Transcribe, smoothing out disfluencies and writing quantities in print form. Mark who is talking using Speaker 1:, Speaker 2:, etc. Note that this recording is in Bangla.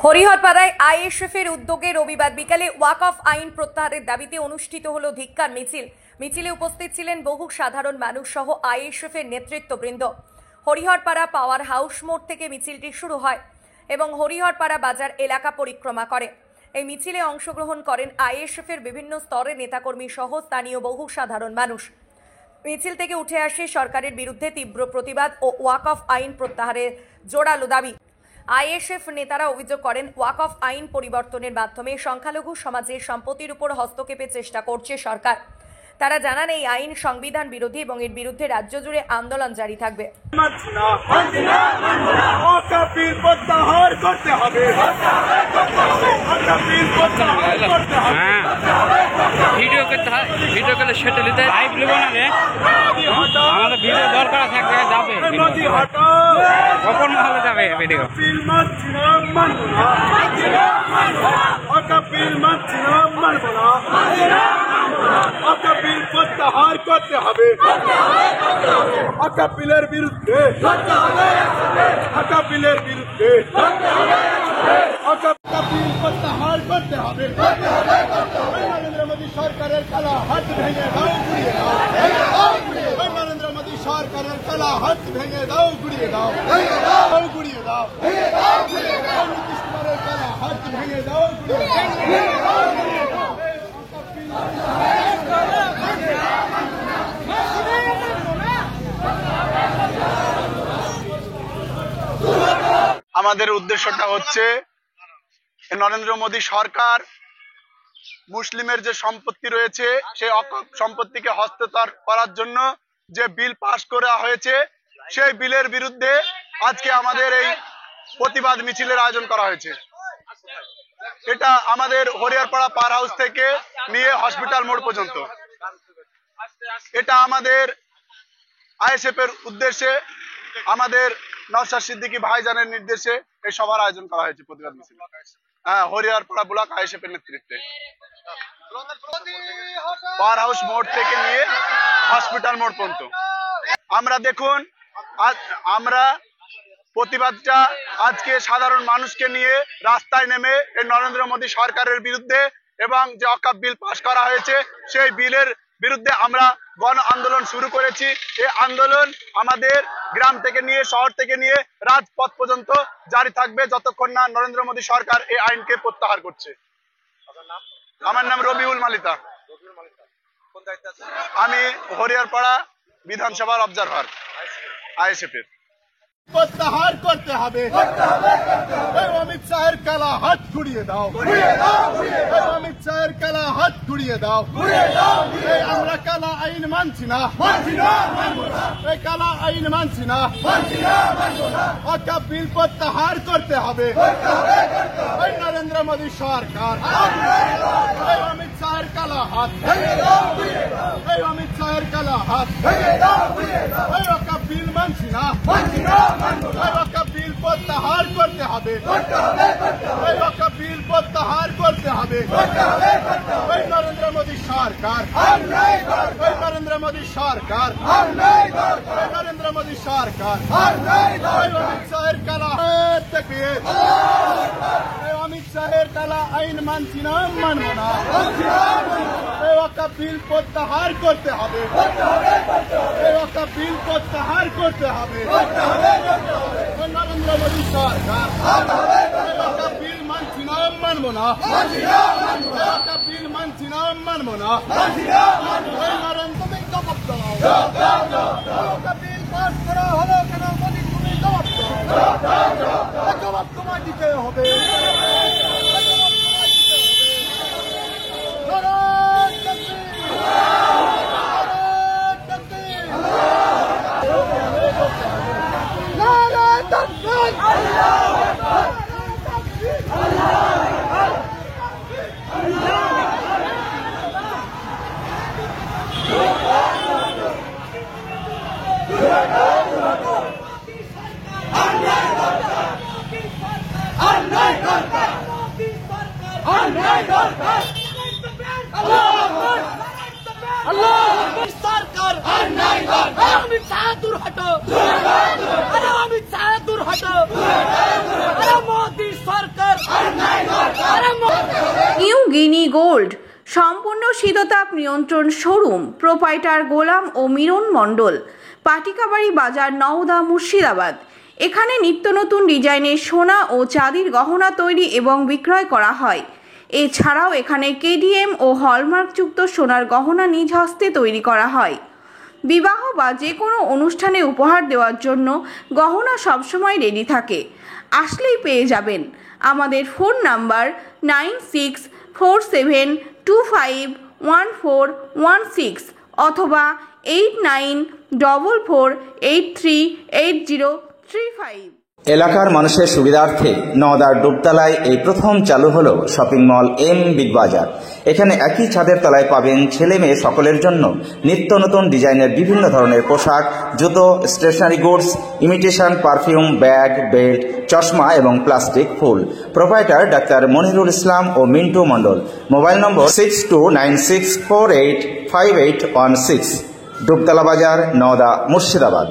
Speaker 1: হরিহরপাড়ায় আইএসএফের উদ্যোগে রবিবার বিকালে ওয়াকফ আইন প্রত্যাহারের দাবিতে অনুষ্ঠিত হল ধিক্কার মিছিল। মিছিলে উপস্থিত ছিলেন বহু সাধারণ মানুষ সহ আইএসএফের নেতৃত্ববৃন্দ। হরিহরপাড়া পাওয়ার হাউস মোড় থেকে মিছিলটি শুরু হয় এবং হরিহরপাড়া বাজার এলাকা পরিক্রমা করে। এই মিছিলে অংশগ্রহণ করেন আইএসএফের বিভিন্ন স্তরের নেতাকর্মী সহ স্থানীয় বহু সাধারণ মানুষ। মিছিল থেকে উঠে আসে সরকারের বিরুদ্ধে তীব্র প্রতিবাদ ও ওয়াকফ আইন প্রত্যাহারের জোরালো দাবি। আইএসএফ নেতারা অভিযোগ করেন, ওয়াকফ আইন পরিবর্তনের মাধ্যমে সংখ্যালঘু সমাজের সম্পত্তির উপর হস্তক্ষেপের চেষ্টা করছে সরকার। তারা জানান, এই আইন সংবিধান বিরোধী এবং এর বিরুদ্ধে রাজ্য জুড়ে আন্দোলন জারি থাকবে।
Speaker 2: ভিডিও করতে হয়, ভিডিও করলে সেটা নিতে লাইভ নেব না রে, আমাদের ভিডিও দরকার থাকবে, যাবে কখন মহলে যাবে ভিডিও।
Speaker 3: প্রত্যাহার করতে হবে, বিলের বিরুদ্ধে, বিলের বিরুদ্ধে বিল প্রত্যাহার করতে হবে। নরেন্দ্র মোদী সরকারের কালা হাত ভেঙে দাও, ঘুরিয়ে দাও। নরেন্দ্র মোদী সরকারের কালা হাত ভেঙে দাও, ঘুরিয়ে দাও, ঘুরিয়ে দাও। নীতিশ কুমারের কালা হাত ভেঙে দাও, ঘুরিয়ে দাও। আমাদের উদ্দেশ্যটা হচ্ছে, নরেন্দ্র মোদী সরকার মুসলিমের যে সম্পত্তি রয়েছে সেই সম্পত্তিকে হস্তান্তর করার জন্য যে বিল পাস করা হয়েছে, সেই বিলের বিরুদ্ধে আজকে আমাদের এই প্রতিবাদ মিছিলের আয়োজন করা হয়েছে। এটা আমাদের হরিহরপাড়া পাওয়ার হাউস থেকে নিয়ে হসপিটাল মোড় পর্যন্ত। এটা আমাদের আইএসএফ এর উদ্দেশ্যে, আমাদের নওশাদ সিদ্দিকী ভাইজানের নির্দেশে এই সভার আয়োজন করা হয়েছে প্রতিবাদ মিছিল। হ্যাঁ, হরিহরপাড়া ব্লক আইএসএফ এর নেতৃত্বে পাওয়ার হাউস মোড় থেকে নিয়ে হসপিটাল মোড় পর্যন্ত। আমরা দেখুন, আমরা প্রতিবাদটা আজকে সাধারণ মানুষকে নিয়ে রাস্তায় নেমে এই নরেন্দ্র মোদী সরকারের বিরুদ্ধে এবং যে ওয়াকফ বিল পাস করা হয়েছে সেই বিলের বিরুদ্ধে আমরা গণ আন্দোলন শুরু করেছি। এই আন্দোলন আমাদের গ্রাম থেকে নিয়ে শহর থেকে নিয়ে রাজপথ পর্যন্ত জারি থাকবে যতক্ষণ না নরেন্দ্র মোদী সরকার এই আইনকে প্রত্যাহার করছে। আমার নাম রবিউল মালিতা, আমি হরিহরপাড়া বিধানসভার অবজারভার আইএসএফ এর। প্রত্যাহার করতে হবে, অমিত শাহের কালা হাত ঘুরিয়ে দাও, অমিত শাহের কালা হাত ঘুরিয়ে দাও। আমরা কালা আইন মানছি না, এই কালা আইন মানছি না। ওয়াকফ বিল প্রত্যাহার করতে হবে। নরেন্দ্র মোদী সরকার অমিত শাহের কালা হাত, অমিত শাহের কালা হাত। ওয়াকফ বিল মানছি না, ওয়াকফ বিল প্রত্যাহার করতে হবে, ওয়াকফ বিল প্রত্যাহার করতে হবে। নরেন্দ্র মোদী সরকার, নরেন্দ্র মোদী সরকার, নরেন্দ্র মোদী সরকার। অমিত শাহের কালা হাত থেকে, অমিত শাহের কালা আইন মানছি না, মানবো না। ওয়াকফ বিল প্রত্যাহার করতে হবে, ওয়াকফ বিল প্রত্যাহার করতে হবে। নরেন্দ্র মোদী সরকার ওয়াকফ বিল মানছি না, মানবো না। ওয়াকফ বিল মানছি না, মানবো না। নরেন্দ্র তুমি জবাব দাও, ওয়াকফ বিল পাস করা হলো কেন? মোদী তুমি জবাব দাও, জবাব তোমায় দিতে হবে। अन्याय
Speaker 4: সরকার অমিত শাহ দূর হটো, অমিত শাহ দূর হটো, মোদী সরকার।
Speaker 5: নিউ গিনি গোল্ড সম্পূর্ণ শীততাপ নিয়ন্ত্রণ শোরুম, প্রোপাইটার গোলাম ও মিরন মণ্ডল, পাটিকাবাড়ি বাজার, নওদা, মুর্শিদাবাদ। এখানে নিত্য নতুন ডিজাইনের সোনা ও চাঁদির গহনা তৈরি এবং বিক্রয় করা হয়। এছাড়াও এখানে কেডিএম ও হলমার্কযুক্ত সোনার গহনা নিজ হস্তে তৈরি করা হয়। বিবাহ বা যে কোনো অনুষ্ঠানে উপহার দেওয়ার জন্য গহনা সবসময় রেডি থাকে, আসলেই পেয়ে যাবেন। আমাদের ফোন নাম্বার 9647251416 অথবা 8944838035।
Speaker 6: এলাকার মানুষের সুবিধার্থে নওদার ডুবতলায় এই প্রথম চালু হলো শপিং মল এম বিগ বাজার। এখানে একই ছাদের তলায় পাবেন ছেলে মেয়ে সকলের জন্য নিত্য নতুন ডিজাইনের বিভিন্ন ধরনের পোশাক, জুতো, stationery goods, imitation perfume, bag, belt, চশমা এবং প্লাস্টিক ফুল। প্রোপাইটার ডাক্তার মনিরুল ইসলাম ও মিন্টু মণ্ডল। Mobile number 6296485816। ডুবতলা বাজার, নওদা, মুর্শিদাবাদ।